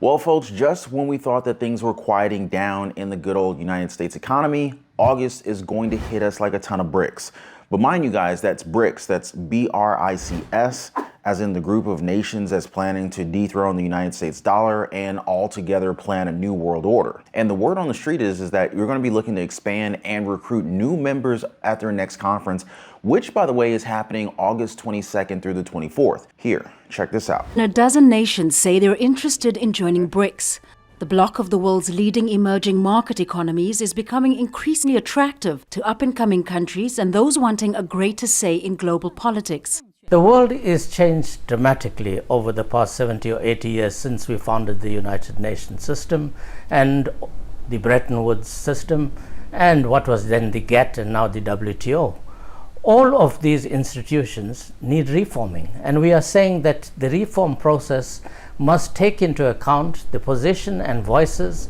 Well, folks, just when we thought that things were quieting down in the good old United States economy, August is going to hit us like a ton of bricks. But mind you guys, that's BRICS, that's BRICS, as in the group of nations that's planning to dethrone the United States dollar and altogether plan a new world order. And the word on the street is that you're going to be looking to expand and recruit new members at their next conference, which, by the way, is happening August 22nd through the 24th. Here, check this out. A dozen nations say they're interested in joining BRICS. The bloc of the world's leading emerging market economies is becoming increasingly attractive to up-and-coming countries and those wanting a greater say in global politics. The world is changed dramatically over the past 70 or 80 years since we founded the United Nations system and the Bretton Woods system and what was then the GATT and now the WTO. All of these institutions need reforming, and we are saying that the reform process must take into account the position and voices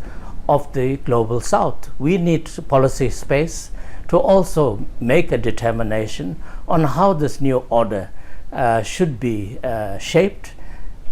of the global south. We need policy space to also make a determination on how this new order should be shaped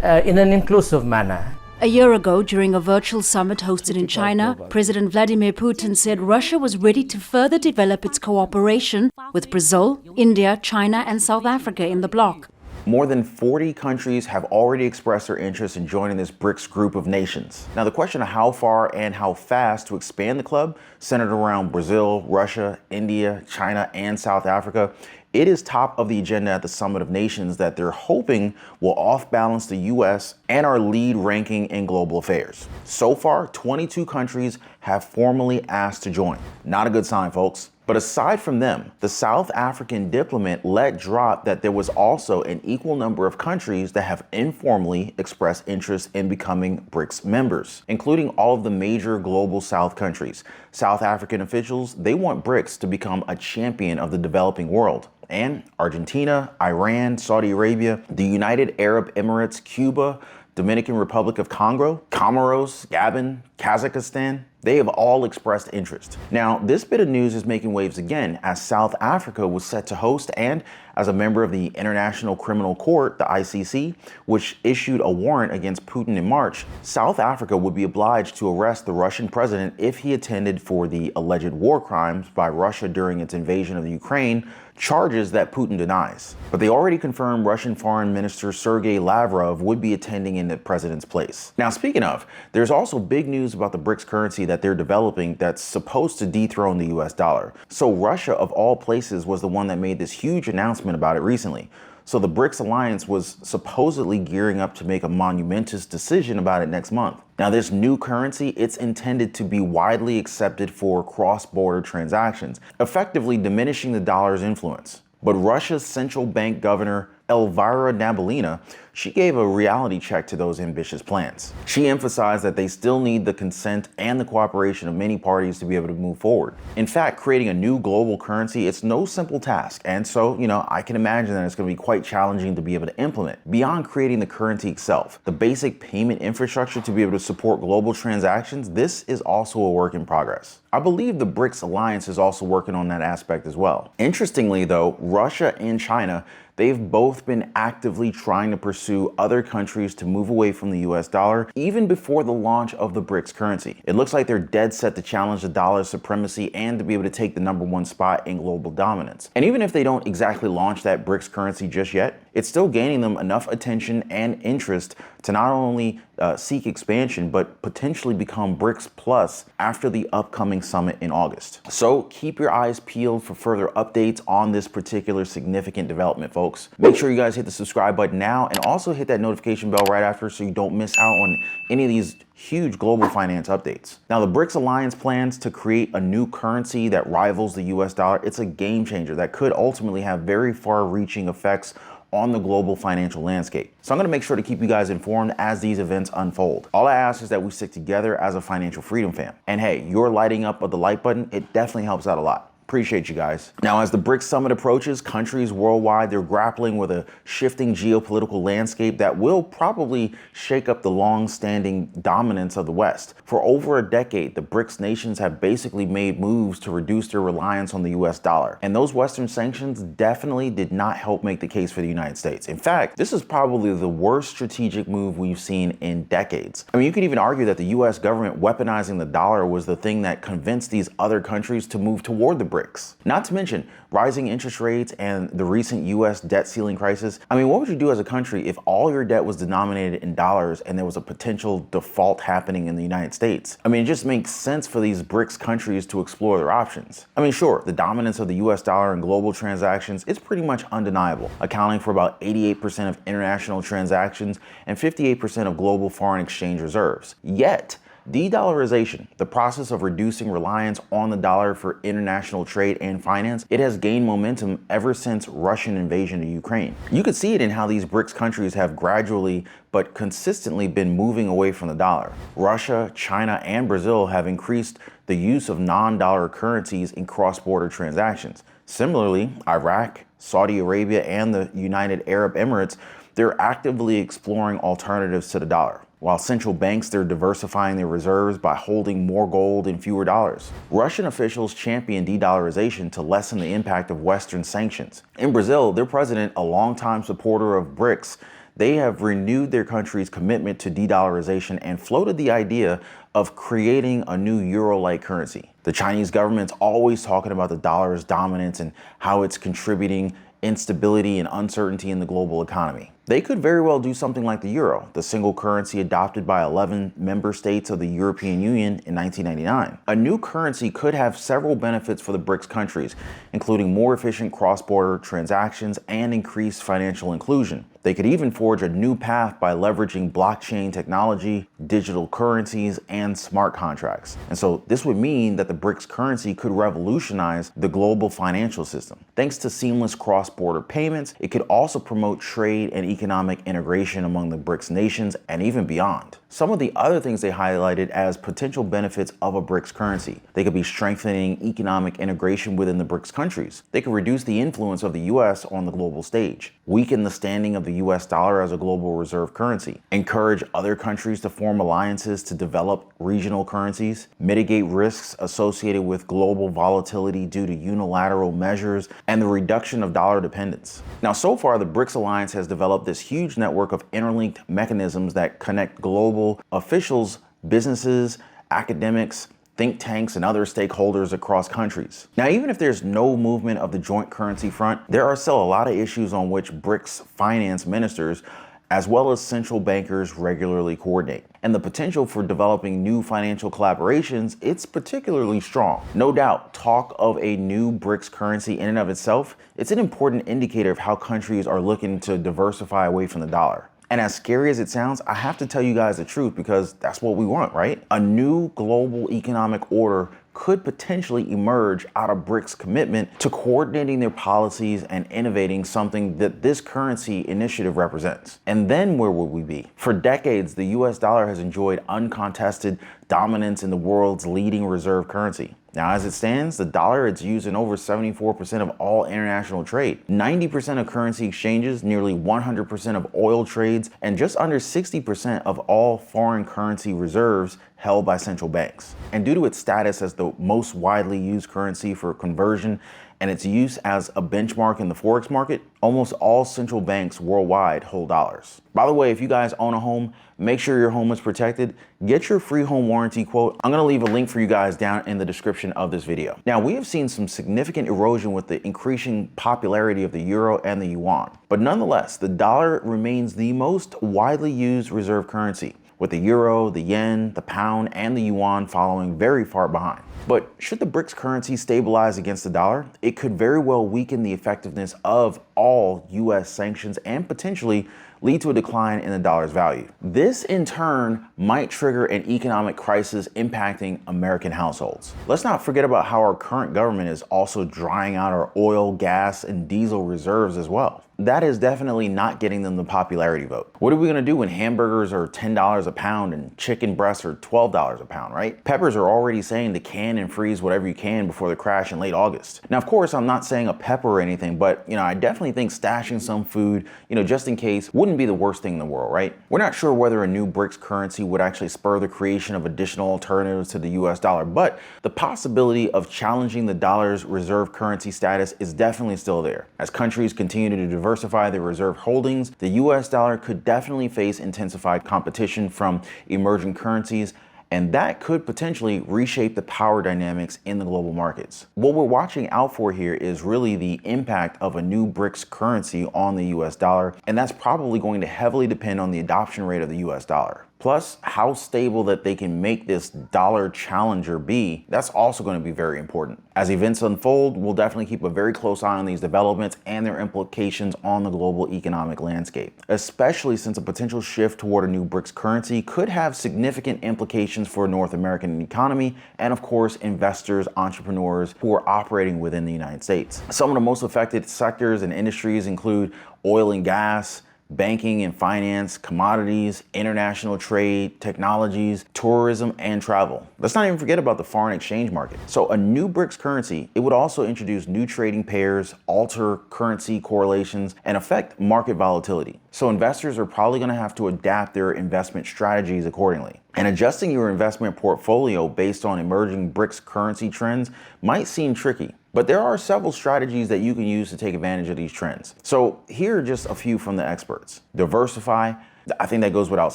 in an inclusive manner. A year ago, during a virtual summit hosted in China, President Vladimir Putin said Russia was ready to further develop its cooperation with Brazil, India, China and South Africa in the bloc. More than 40 countries have already expressed their interest in joining this BRICS group of nations. Now, the question of how far and how fast to expand the club centered around Brazil, Russia, India, China, and South Africa. It is top of the agenda at the Summit of Nations that they're hoping will off-balance the U.S. and our lead ranking in global affairs. So far, 22 countries have formally asked to join. Not a good sign, folks. But aside from them, the South African diplomat let drop that there was also an equal number of countries that have informally expressed interest in becoming BRICS members, including all of the major global South countries. South African officials, they want BRICS to become a champion of the developing world. And Argentina, Iran, Saudi Arabia, the United Arab Emirates, Cuba, Dominican Republic of Congo, Comoros, Gabon, Kazakhstan, they have all expressed interest. Now, this bit of news is making waves again as South Africa was set to host and as a member of the International Criminal Court, the ICC, which issued a warrant against Putin in March, South Africa would be obliged to arrest the Russian president if he attended for the alleged war crimes by Russia during its invasion of the Ukraine, charges that Putin denies. But they already confirmed Russian Foreign Minister Sergei Lavrov would be attending in the president's place. Now, speaking of, there's also big news about the BRICS currency that they're developing that's supposed to dethrone the US dollar. So Russia, of all places, was the one that made this huge announcement about it recently. So the BRICS alliance was supposedly gearing up to make a monumentous decision about it next month. Now, this new currency, it's intended to be widely accepted for cross-border transactions, effectively diminishing the dollar's influence. But Russia's central bank governor, Elvira Nabiullina, she gave a reality check to those ambitious plans. She emphasized that they still need the consent and the cooperation of many parties to be able to move forward. In fact, creating a new global currency, it's no simple task. And so, I can imagine that it's going to be quite challenging to be able to implement. Beyond creating the currency itself, the basic payment infrastructure to be able to support global transactions, this is also a work in progress. I believe the BRICS alliance is also working on that aspect as well. Interestingly, though, Russia and China, they've both been actively trying to pursue other countries to move away from the US dollar even before the launch of the BRICS currency. It looks like they're dead set to challenge the dollar's supremacy and to be able to take the #1 spot in global dominance. And even if they don't exactly launch that BRICS currency just yet, it's still gaining them enough attention and interest to not only seek expansion, but potentially become BRICS Plus after the upcoming summit in August. So keep your eyes peeled for further updates on this particular significant development, folks. Make sure you guys hit the subscribe button now and also hit that notification bell right after so you don't miss out on any of these huge global finance updates. Now, the BRICS alliance plans to create a new currency that rivals the US dollar. It's a game changer that could ultimately have very far-reaching effects on the global financial landscape. So I'm going to make sure to keep you guys informed as these events unfold. All I ask is that we stick together as a financial freedom fam. And hey, your lighting up of the like button, it definitely helps out a lot. Appreciate you guys. Now, as the BRICS summit approaches, countries worldwide, they're grappling with a shifting geopolitical landscape that will probably shake up the long-standing dominance of the West. For over a decade, the BRICS nations have basically made moves to reduce their reliance on the US dollar. And those Western sanctions definitely did not help make the case for the United States. In fact, this is probably the worst strategic move we've seen in decades. I mean, you could even argue that the US government weaponizing the dollar was the thing that convinced these other countries to move toward the BRICS. Not to mention rising interest rates and the recent US debt ceiling crisis. I mean, what would you do as a country if all your debt was denominated in dollars and there was a potential default happening in the United States? I mean, it just makes sense for these BRICS countries to explore their options. I mean, sure, the dominance of the US dollar in global transactions is pretty much undeniable, accounting for about 88% of international transactions and 58% of global foreign exchange reserves. Yet, de-dollarization, the process of reducing reliance on the dollar for international trade and finance, it has gained momentum ever since Russian invasion of Ukraine. You could see it in how these BRICS countries have gradually but consistently been moving away from the dollar. Russia, China, and Brazil have increased the use of non-dollar currencies in cross-border transactions. Similarly, Iraq, Saudi Arabia, and the United Arab Emirates, they're actively exploring alternatives to the dollar. While central banks, they're diversifying their reserves by holding more gold and fewer dollars. Russian officials champion de-dollarization to lessen the impact of Western sanctions. In Brazil, their president, a longtime supporter of BRICS, they have renewed their country's commitment to de-dollarization and floated the idea of creating a new euro-like currency. The Chinese government's always talking about the dollar's dominance and how it's contributing instability and uncertainty in the global economy. They could very well do something like the euro, the single currency adopted by 11 member states of the European Union in 1999. A new currency could have several benefits for the BRICS countries, including more efficient cross-border transactions and increased financial inclusion. They could even forge a new path by leveraging blockchain technology, digital currencies, and smart contracts. And so this would mean that the BRICS currency could revolutionize the global financial system. Thanks to seamless cross-border payments, it could also promote trade and economic integration among the BRICS nations and even beyond. Some of the other things they highlighted as potential benefits of a BRICS currency. They could be strengthening economic integration within the BRICS countries. They could reduce the influence of the US on the global stage, weaken the standing of the US dollar as a global reserve currency, encourage other countries to form alliances to develop regional currencies, mitigate risks associated with global volatility due to unilateral measures, and the reduction of dollar dependence. Now, so far, the BRICS alliance has developed this huge network of interlinked mechanisms that connect global officials, businesses, academics, think tanks, and other stakeholders across countries. Now, even if there's no movement of the joint currency front, there are still a lot of issues on which BRICS finance ministers as well as central bankers regularly coordinate. And the potential for developing new financial collaborations, it's particularly strong. No doubt, talk of a new BRICS currency in and of itself, it's an important indicator of how countries are looking to diversify away from the dollar. And as scary as it sounds, I have to tell you guys the truth because that's what we want, right? A new global economic order could potentially emerge out of BRICS' commitment to coordinating their policies and innovating something that this currency initiative represents. And then where would we be? For decades, the US dollar has enjoyed uncontested dominance in the world's leading reserve currency. Now, as it stands, the dollar is used in over 74% of all international trade, 90% of currency exchanges, nearly 100% of oil trades, and just under 60% of all foreign currency reserves held by central banks. And due to its status as the most widely used currency for conversion and its use as a benchmark in the Forex market, almost all central banks worldwide hold dollars. By the way, if you guys own a home, make sure your home is protected. Get your free home warranty quote. I'm gonna leave a link for you guys down in the description of this video. Now, we have seen some significant erosion with the increasing popularity of the euro and the yuan. But nonetheless, the dollar remains the most widely used reserve currency, with the euro, the yen, the pound, and the yuan following very far behind. But should the BRICS currency stabilize against the dollar, it could very well weaken the effectiveness of all US sanctions and potentially lead to a decline in the dollar's value. This in turn might trigger an economic crisis impacting American households. Let's not forget about how our current government is also drying out our oil, gas, and diesel reserves as well. that is definitely not getting them the popularity vote. What are we gonna do when hamburgers are $10 a pound and chicken breasts are $12 a pound, right? Peppers are already saying to can and freeze whatever you can before the crash in late August. Now, of course, I'm not saying a pepper or anything, but I definitely think stashing some food, just in case, wouldn't be the worst thing in the world, right? We're not sure whether a new BRICS currency would actually spur the creation of additional alternatives to the US dollar, but the possibility of challenging the dollar's reserve currency status is definitely still there. As countries continue to diversify their reserve holdings, the US dollar could definitely face intensified competition from emerging currencies, and that could potentially reshape the power dynamics in the global markets. What we're watching out for here is really the impact of a new BRICS currency on the US dollar, and that's probably going to heavily depend on the adoption rate of the US dollar. Plus, how stable that they can make this dollar challenger be, that's also going to be very important. As events unfold, we'll definitely keep a very close eye on these developments and their implications on the global economic landscape, especially since a potential shift toward a new BRICS currency could have significant implications for North American economy and, of course, investors, entrepreneurs who are operating within the United States. Some of the most affected sectors and industries include oil and gas, banking and finance, commodities, international trade, technologies, tourism, and travel. Let's not even forget about the foreign exchange market. So a new BRICS currency, it would also introduce new trading pairs, alter currency correlations, and affect market volatility. So investors are probably going to have to adapt their investment strategies accordingly. And adjusting your investment portfolio based on emerging BRICS currency trends might seem tricky, but there are several strategies that you can use to take advantage of these trends. So here are just a few from the experts. Diversify. I think that goes without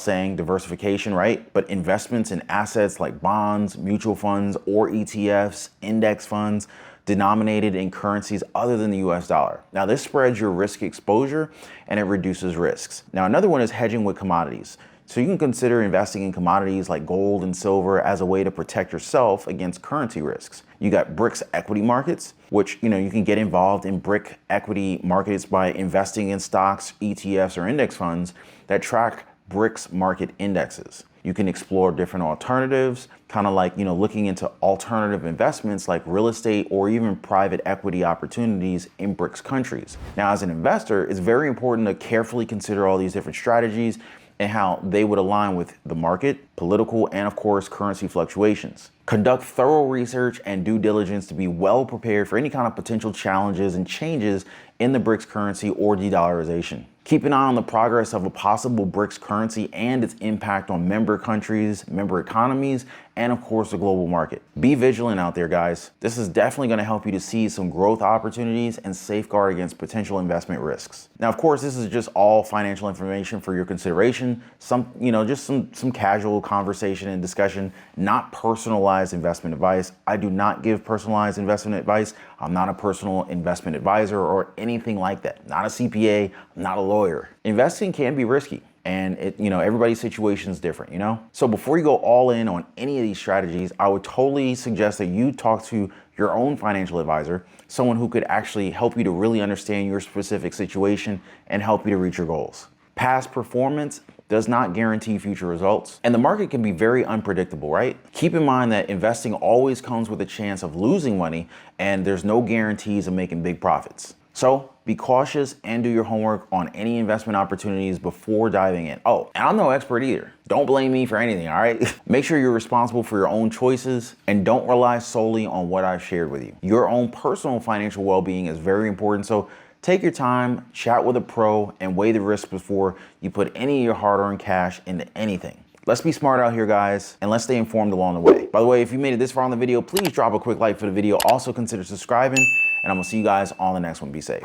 saying, diversification, right? But investments in assets like bonds, mutual funds, or ETFs, index funds, denominated in currencies other than the US dollar. Now, this spreads your risk exposure and it reduces risks. Now, another one is hedging with commodities. So you can consider investing in commodities like gold and silver as a way to protect yourself against currency risks. You got BRICS equity markets, which you can get involved in BRIC equity markets by investing in stocks, ETFs, or index funds that track BRICS market indexes. You can explore different alternatives, kind of like, looking into alternative investments like real estate or even private equity opportunities in BRICS countries. Now, as an investor, it's very important to carefully consider all these different strategies and how they would align with the market, political, and of course, currency fluctuations. Conduct thorough research and due diligence to be well prepared for any kind of potential challenges and changes in the BRICS currency or de-dollarization. Keep an eye on the progress of a possible BRICS currency and its impact on member countries, member economies, and of course the global market. Be vigilant out there, guys. This is definitely going to help you to seize some growth opportunities and safeguard against potential investment risks. Now, of course, this is just all financial information for your consideration. Just some casual conversation and discussion, not personalized investment advice. I do not give personalized investment advice. I'm not a personal investment advisor or anything like that. Not a CPA, I'm not a lawyer. Investing can be risky. And everybody's situation is different, So before you go all in on any of these strategies, I would totally suggest that you talk to your own financial advisor, someone who could actually help you to really understand your specific situation and help you to reach your goals. Past performance does not guarantee future results, and the market can be very unpredictable, right? Keep in mind that investing always comes with a chance of losing money, and there's no guarantees of making big profits. So be cautious and do your homework on any investment opportunities before diving in. Oh, and I'm no expert either. Don't blame me for anything, all right? Make sure you're responsible for your own choices and don't rely solely on what I've shared with you. Your own personal financial well-being is very important, so take your time, chat with a pro, and weigh the risks before you put any of your hard-earned cash into anything. Let's be smart out here, guys, and let's stay informed along the way. By the way, if you made it this far on the video, please drop a quick like for the video. Also consider subscribing, and I'm gonna see you guys on the next one. Be safe.